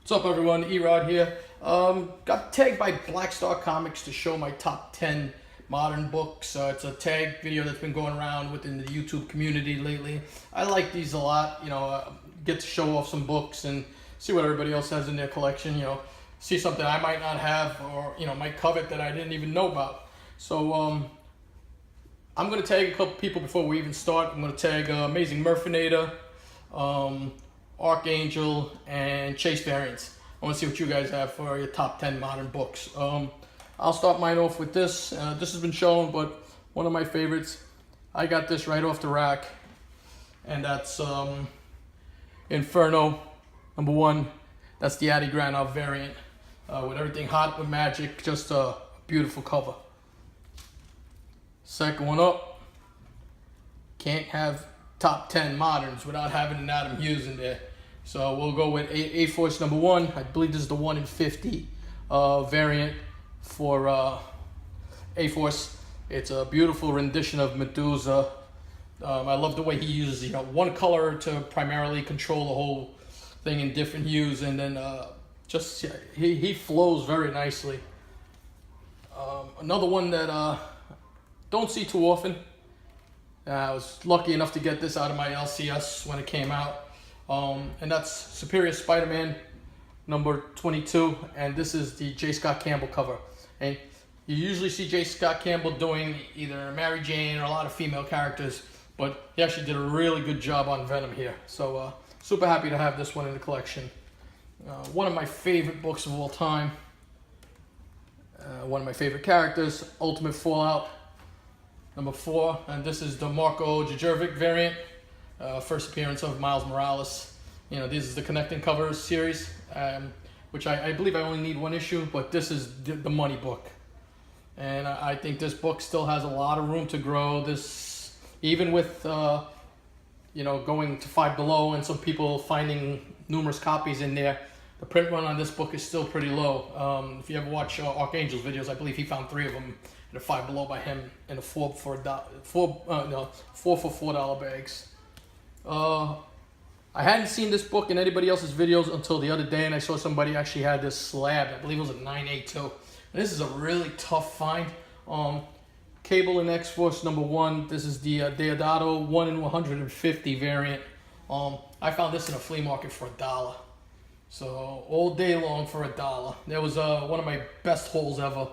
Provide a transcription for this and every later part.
What's up, everyone? Erod here. Got tagged by Black Star Comics to show my top 10 modern books. It's a tag video that's been going around within the YouTube community lately. I like these a lot. Get to show off some books and see what everybody else has in their collection. See something I might not have or might covet that I didn't even know about. So I'm gonna tag a couple people before we even start. I'm gonna tag Amazing Murphinator, Archangel, and Chase Variants. I want to see what you guys have for your top 10 modern books. I'll start mine off with this. This has been shown, but one of my favorites. I got this right off the rack, and that's Inferno, #1. That's the Adi Granov variant with everything hot with magic. Just a beautiful cover. Second one up. Can't have top 10 moderns without having an Adam Hughes in there. So we'll go with A-Force #1. I believe this is the 1 in 50 variant for A-Force. It's a beautiful rendition of Medusa. I love the way he uses one color to primarily control the whole thing in different hues, and then he flows very nicely. Another one that don't see too often. I was lucky enough to get this out of my LCS when it came out. And that's Superior Spider-Man #22, and this is the J. Scott Campbell cover. And you usually see J. Scott Campbell doing either Mary Jane or a lot of female characters, but he actually did a really good job on Venom here. So super happy to have this one in the collection. One of my favorite books of all time. One of my favorite characters, Ultimate Fallout #4, and this is the Marko Djurjevic variant. First appearance of Miles Morales. This is the Connecting Covers series, which I believe I only need one issue, but this is the money book. And I think this book still has a lot of room to grow. This, even with, going to Five Below and some people finding numerous copies in there, the print run on this book is still pretty low. If you ever watch Archangel's videos, I believe he found 3 of them in a Five Below by him in a four for $4 bags. I hadn't seen this book in anybody else's videos until the other day, and I saw somebody actually had this slab. I believe it was a 982. And this is a really tough find. Cable and X-Force #1. This is the Deodato 1 in 150 variant. I found this in a flea market for $1. So all day long for $1. That was one of my best hauls ever.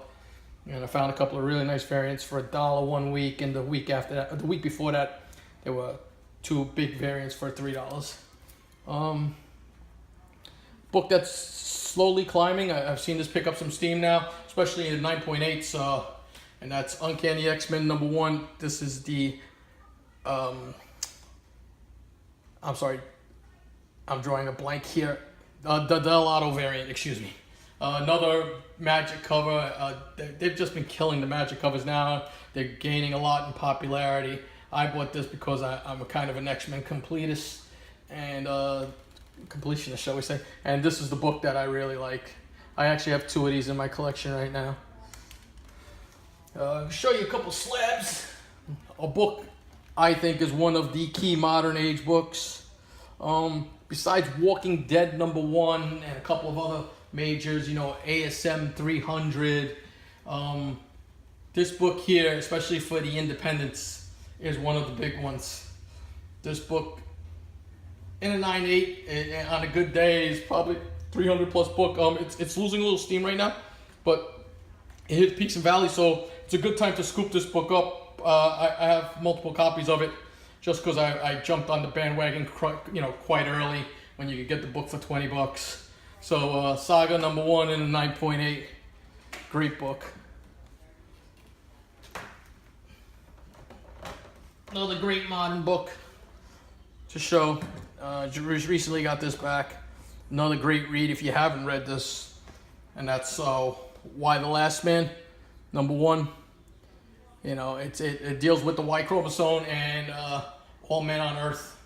And I found a couple of really nice variants for $1 one week, and the week after that, the week before that, there were 2 big variants for $3. Book that's slowly climbing. I've seen this pick up some steam now, especially in the 9.8s, and that's Uncanny X-Men #1. This is the, I'm sorry, I'm drawing a blank here. The Del Auto variant, excuse me. Another magic cover. They've just been killing the magic covers now. They're gaining a lot in popularity. I bought this because I'm a kind of an X-Men completist and completionist, shall we say. And this is the book that I really like. I actually have 2 of these in my collection right now. Show you a couple slabs. A book I think is one of the key modern age books. Besides Walking Dead #1 and a couple of other majors, ASM 300. This book here, especially for the independents, is one of the big ones. This book, in a 9.8, on a good day, is probably 300 plus book. It's losing a little steam right now, but it hit peaks and valleys, so it's a good time to scoop this book up. I have multiple copies of it, just because I jumped on the bandwagon, quite early when you could get the book for $20. So Saga #1 in a 9.8, great book. Another great modern book to show. Recently got this back. Another great read if you haven't read this, and that's Y the Last Man #1. It deals with the Y chromosome and all men on Earth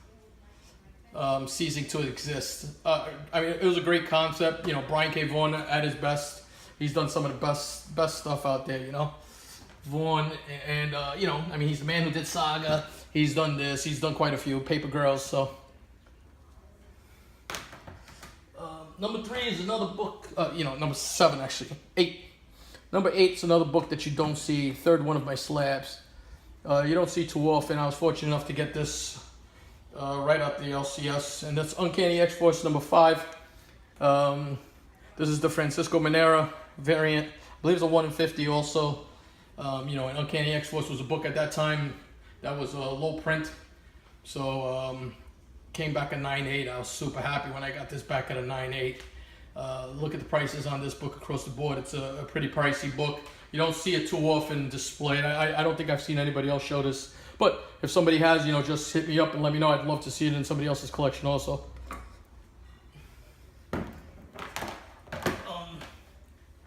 ceasing to exist. It was a great concept. Brian K. Vaughan at his best. He's done some of the best stuff out there. Vaughan, and he's the man who did Saga. He's done this. He's done quite a few Paper Girls. So Number 3 is another book, number 7 actually, 8. Number 8 is another book that you don't see, third one of my slabs. You don't see too often. I was fortunate enough to get this right out the LCS, and that's Uncanny X-Force number 5. This is the Francisco Manera variant. I believe it's a 1 in 50 also. And Uncanny X-Force was a book at that time that was low print. So came back at 9.8. I was super happy when I got this back at a 9.8. Look at the prices on this book across the board. It's a pretty pricey book. You don't see it too often displayed. I don't think I've seen anybody else show this. But if somebody has, just hit me up and let me know. I'd love to see it in somebody else's collection also.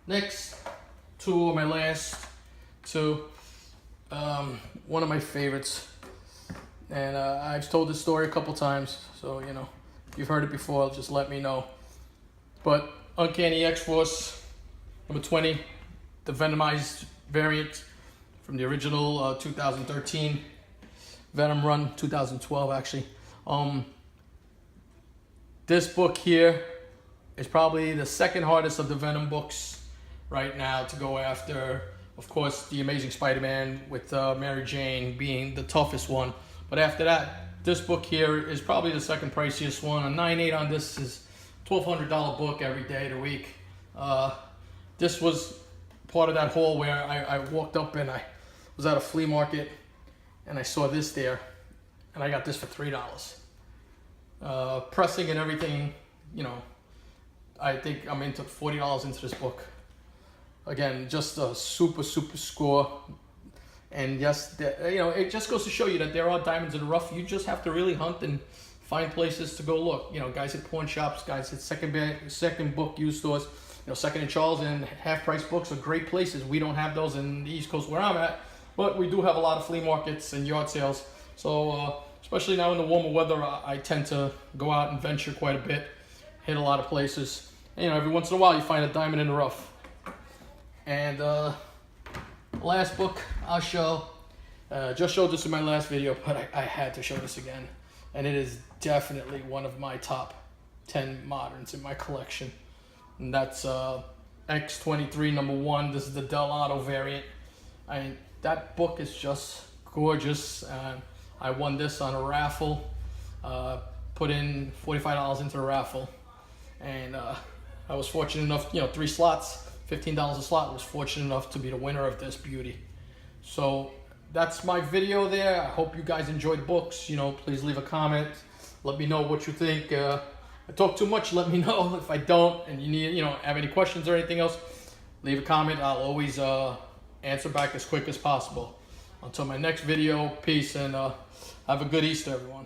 Next, 2 of my last 2. One of my favorites. And I've told this story a couple times. So, if you've heard it before, just let me know. But Uncanny X-Force number 20, the Venomized variant from the original 2013 Venom run, 2012 actually. This book here is probably the second hardest of the Venom books right now to go after. Of course, the Amazing Spider-Man with Mary Jane being the toughest one. But after that, this book here is probably the second priciest one. A 9.8 on this is $1,200 book every day of the week. This was part of that haul where I walked up and I was at a flea market and I saw this there, and I got this for $3. Pressing and everything, I think I'm into $40 into this book. Again, just a super score. And yes, it just goes to show you that there are diamonds in the rough. You just have to really hunt and find places to go look. Guys at pawn shops, guys at second book used stores. Second and Charles and half-price books are great places. We don't have those in the East Coast where I'm at, but we do have a lot of flea markets and yard sales. So especially now in the warmer weather, I tend to go out and venture quite a bit, hit a lot of places. And, every once in a while you find a diamond in the rough. And last book I'll show, just showed this in my last video, but I had to show this again. And it is definitely one of my top 10 moderns in my collection. And that's X-23 number 1. This is the Dell'Otto variant. That book is just gorgeous. I won this on a raffle. Put in $45 into the raffle. And I was fortunate enough, 3 slots, $15 a slot. I was fortunate enough to be the winner of this beauty. So that's my video there. I hope you guys enjoyed books. Please leave a comment. Let me know what you think. I talk too much, let me know. If I don't and you need, have any questions or anything else, leave a comment. I'll always answer back as quick as possible. Until my next video, peace, and have a good Easter, everyone.